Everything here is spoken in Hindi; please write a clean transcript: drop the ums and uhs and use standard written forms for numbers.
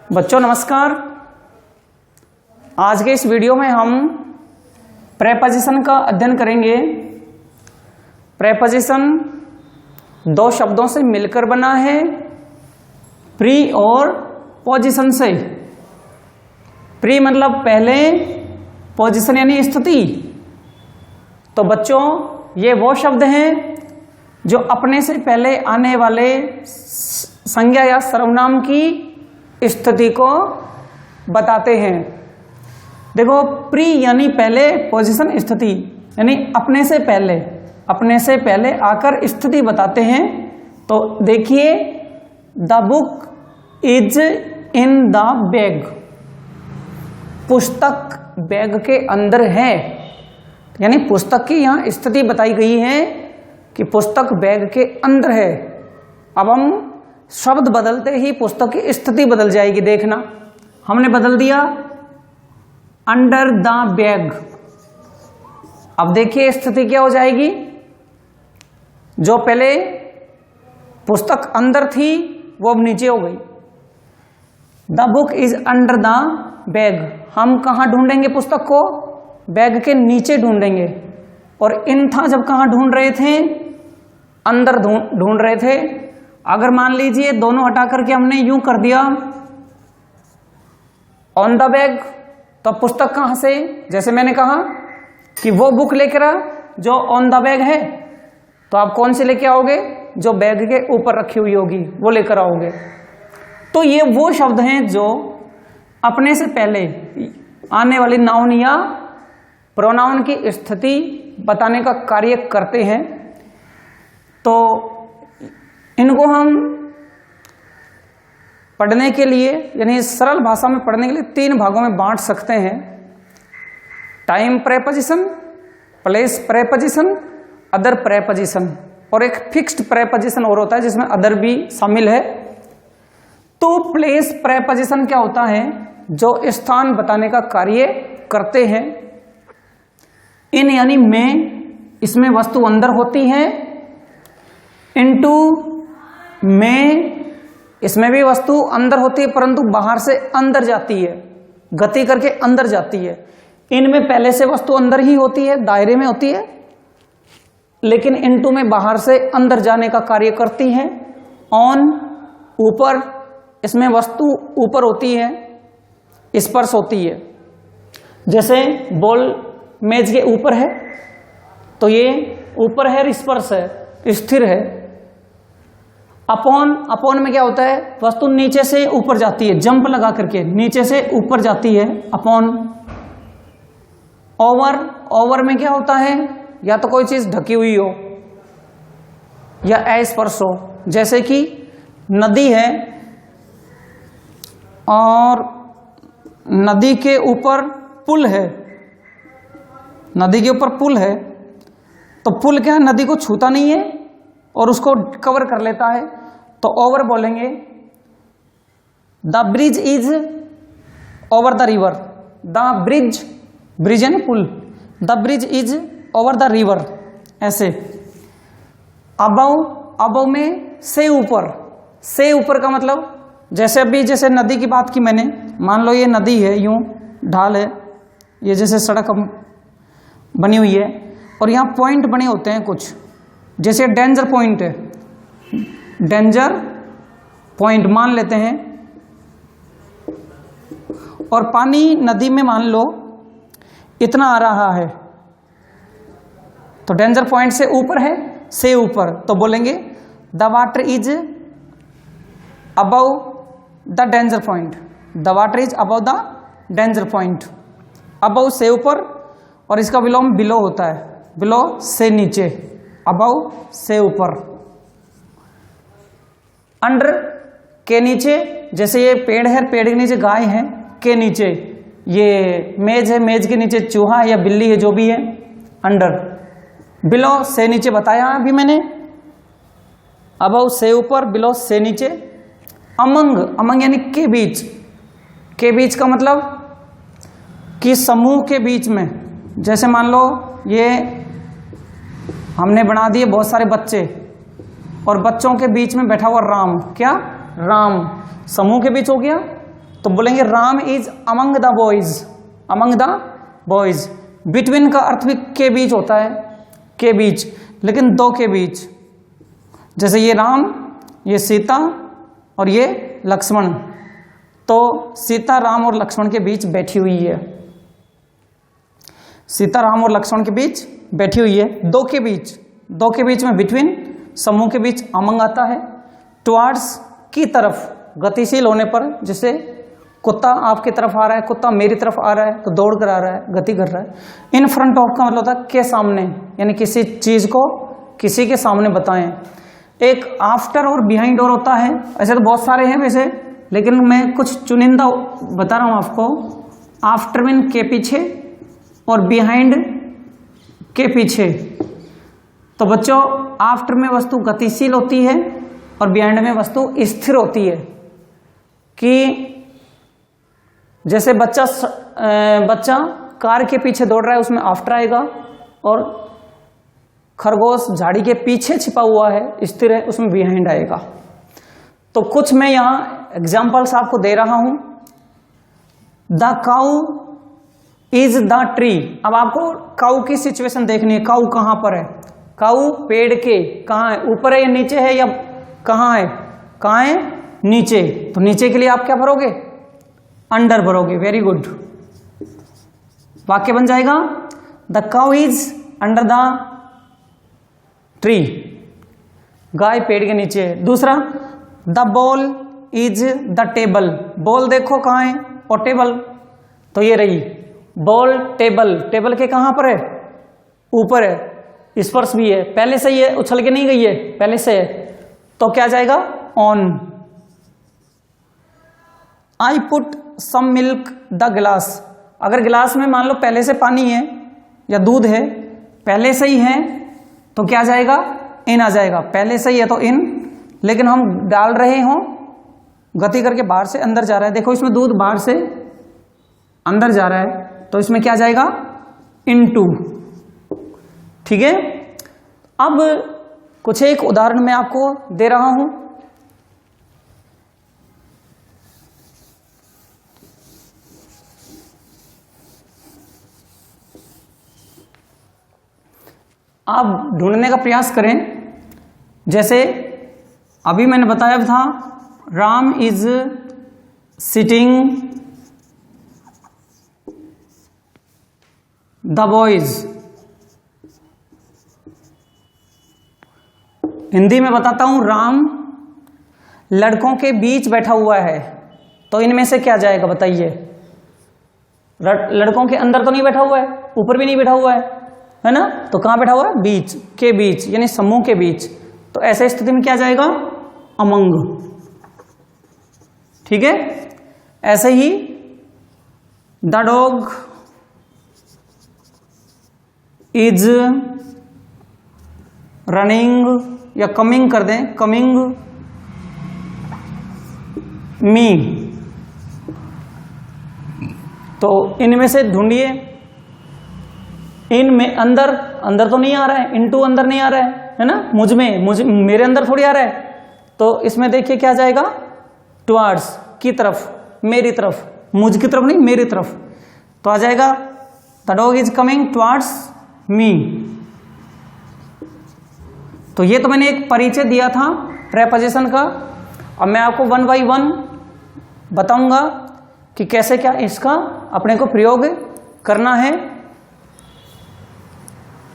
बच्चों नमस्कार। आज के इस वीडियो में हम प्रेपोजिशन का अध्ययन करेंगे। प्रेपोजिशन दो शब्दों से मिलकर बना है, प्री और पोजीशन से। प्री मतलब पहले, पोजीशन यानी स्थिति। तो बच्चों ये वो शब्द हैं जो अपने से पहले आने वाले संज्ञा या सर्वनाम की स्थिति को बताते हैं। देखो, प्री यानी पहले, पोजीशन स्थिति यानी अपने से पहले आकर स्थिति बताते हैं। तो देखिए, the book is in the bag, पुस्तक बैग के अंदर है, यानी पुस्तक की यहां स्थिति बताई गई है कि पुस्तक बैग के अंदर है। अब हम शब्द बदलते ही पुस्तक की स्थिति बदल जाएगी। देखना, हमने बदल दिया अंडर द बैग। अब देखिए स्थिति क्या हो जाएगी। जो पहले पुस्तक अंदर थी वो अब नीचे हो गई। The book is under the bag. हम कहाँ ढूंढेंगे पुस्तक को? बैग के नीचे ढूंढेंगे। और इन था जब कहाँ ढूंढ रहे थे? अंदर ढूंढ रहे थे। अगर मान लीजिए दोनों हटा करके हमने यूं कर दिया ऑन द बैग, तो पुस्तक कहां से? जैसे मैंने कहा कि वो बुक लेकर आ जो ऑन द बैग है, तो आप कौन सी लेके आओगे? जो बैग के ऊपर रखी हुई होगी वो लेकर आओगे। तो ये वो शब्द हैं जो अपने से पहले आने वाली नाउन या प्रोनाउन की स्थिति बताने का कार्य करते हैं। तो इनको हम पढ़ने के लिए, यानी सरल भाषा में पढ़ने के लिए तीन भागों में बांट सकते हैं। Time preposition, place preposition, other preposition, और एक फिक्स्ड प्रेपोजिशन और होता है जिसमें अदर भी शामिल है। तो प्लेस प्रेपोजिशन क्या होता है? जो स्थान बताने का कार्य करते हैं। इन यानी में, इसमें वस्तु अंदर होती है। इनटू में, इसमें भी वस्तु अंदर होती है परंतु बाहर से अंदर जाती है, गति करके अंदर जाती है। इनमें पहले से वस्तु अंदर ही होती है, दायरे में होती है, लेकिन इनटू में बाहर से अंदर जाने का कार्य करती है। ऑन ऊपर, इसमें वस्तु ऊपर होती है, स्पर्श होती है। जैसे बॉल मेज के ऊपर है तो ये ऊपर है, स्पर्श है, स्थिर है। अपॉन, अपॉन में क्या होता है? वस्तु नीचे से ऊपर जाती है, जंप लगा करके नीचे से ऊपर जाती है, अपॉन। ओवर, ओवर में क्या होता है? या तो कोई चीज ढकी हुई हो या अस्पर्श हो। जैसे कि नदी है और नदी के ऊपर पुल है, नदी के ऊपर पुल है, तो पुल क्या है? नदी को छूता नहीं है और उसको कवर कर लेता है, तो ओवर बोलेंगे। The bridge is over the river. The bridge, bridge है ना पुल, the bridge is over the river. ऐसे अबव, अबव में से ऊपर, से ऊपर का मतलब जैसे अभी जैसे नदी की बात की मैंने, मान लो ये नदी है, यूं ढाल है, ये जैसे सड़क बनी हुई है और यहाँ पॉइंट बने होते हैं कुछ, जैसे डेंजर पॉइंट है, डेंजर पॉइंट मान लेते हैं। और पानी नदी में मान लो इतना आ रहा है, तो डेंजर पॉइंट से ऊपर है, से ऊपर, तो बोलेंगे the water is above the danger point. The water is above the danger point. Above से ऊपर, और इसका विलोम बिलो होता है, बिलो से नीचे, अबव से ऊपर। अंडर के नीचे, जैसे ये पेड़ है, पेड़ के नीचे गाय है, के नीचे ये मेज है, मेज के नीचे चूहा या बिल्ली है, जो भी है, अंडर। बिलो से नीचे बताया अभी मैंने, अबव से ऊपर, बिलो से नीचे। अमंग, अमंग यानी के बीच, के बीच का मतलब कि समूह के बीच में। जैसे मान लो ये हमने बना दिए बहुत सारे बच्चे और बच्चों के बीच में बैठा हुआ राम, क्या? राम। समूह के बीच हो गया तो बोलेंगे Ram is among the boys, among the boys. Between का अर्थ भी के बीच होता है, के बीच, लेकिन दो के बीच। जैसे ये राम, ये सीता और ये लक्ष्मण, तो सीता राम और लक्ष्मण के बीच बैठी हुई है, सीता राम और लक्ष्मण के बीच बैठी हुई है, दो के बीच, दो के बीच में बिटवीन, समूह के बीच अमंग आता है। टुवार्ड्स की तरफ, गतिशील होने पर, जैसे कुत्ता आपकी तरफ आ रहा है, कुत्ता मेरी तरफ आ रहा है तो दौड़ कर आ रहा है, गति कर रहा है। इन फ्रंट ऑफ का मतलब होता है के सामने, यानी किसी चीज को किसी के सामने बताएं। एक आफ्टर और बिहाइंड और होता है, ऐसे तो बहुत सारे हैं वैसे, लेकिन मैं कुछ चुनिंदा बता रहा हूं आपको। आफ्टर मीन के पीछे और बिहाइंड के पीछे। तो बच्चों आफ्टर में वस्तु गतिशील होती है और बिहाइंड में वस्तु स्थिर होती है। कि जैसे बच्चा कार के पीछे दौड़ रहा है, उसमें आफ्टर आएगा, और खरगोश झाड़ी के पीछे छिपा हुआ है, स्थिर है, उसमें बिहाइंड आएगा। तो कुछ मैं यहां एग्जांपल्स आपको दे रहा हूं। The cow is the tree. अब आपको काऊ की सिचुएशन देखनी है, काऊ कहां पर है। काऊ पेड़ के कहां है, ऊपर है या नीचे है, या कहां है, कहां है, नीचे। तो नीचे के लिए आप क्या भरोगे, अंडर भरोगे। वेरी गुड, वाक्य बन जाएगा the cow is under the tree, गाय पेड़ के नीचे है। दूसरा, the ball is the table. Ball देखो कहां है, और टेबल, तो ये रही बॉल टेबल। टेबल के कहां पर है, ऊपर है, स्पर्श भी है, पहले से ही है, उछल के नहीं गई है, पहले से है, तो क्या जाएगा, on. I put some milk the glass. अगर गिलास में मान लो पहले से पानी है या दूध है, पहले से ही है, तो क्या जाएगा, इन आ जाएगा। पहले से ही है तो इन, लेकिन हम डाल रहे हो, गति करके बाहर से अंदर जा रहा है। देखो इसमें दूध बाहर से अंदर जा रहा है, तो इसमें क्या जाएगा, इनटू। ठीक है। अब कुछ एक उदाहरण मैं आपको दे रहा हूं। आप ढूंढने का प्रयास करें। जैसे अभी मैंने बताया था, Ram is sitting the boys. Hindi में बताता हूं, राम लड़कों के बीच बैठा हुआ है, तो इनमें से क्या जाएगा बताइए। लड़कों के अंदर तो नहीं बैठा हुआ है, ऊपर भी नहीं बैठा हुआ है ना, तो कहां बैठा हुआ है, बीच के बीच, यानी समूह के बीच। तो ऐसे स्थिति में क्या जाएगा, अमंग। ठीक है। ऐसे ही द डॉग इज रनिंग, या कमिंग कर दें, कमिंग मी। तो इनमें से ढूंढिए, इनमें अंदर, अंदर तो नहीं आ रहा है, इनटू अंदर नहीं आ रहा है ना, मुझ में, मेरे अंदर थोड़ी आ रहा है। तो इसमें देखिए क्या जाएगा, टुवार्ड्स की तरफ, मेरी तरफ, मुझ की तरफ नहीं, मेरी तरफ। तो आ जाएगा the dog is coming towards me. तो ये तो मैंने एक परिचय दिया था प्रेपोजिशन का। अब मैं आपको 1 बाय 1 बताऊंगा कि कैसे क्या इसका अपने को प्रयोग करना है।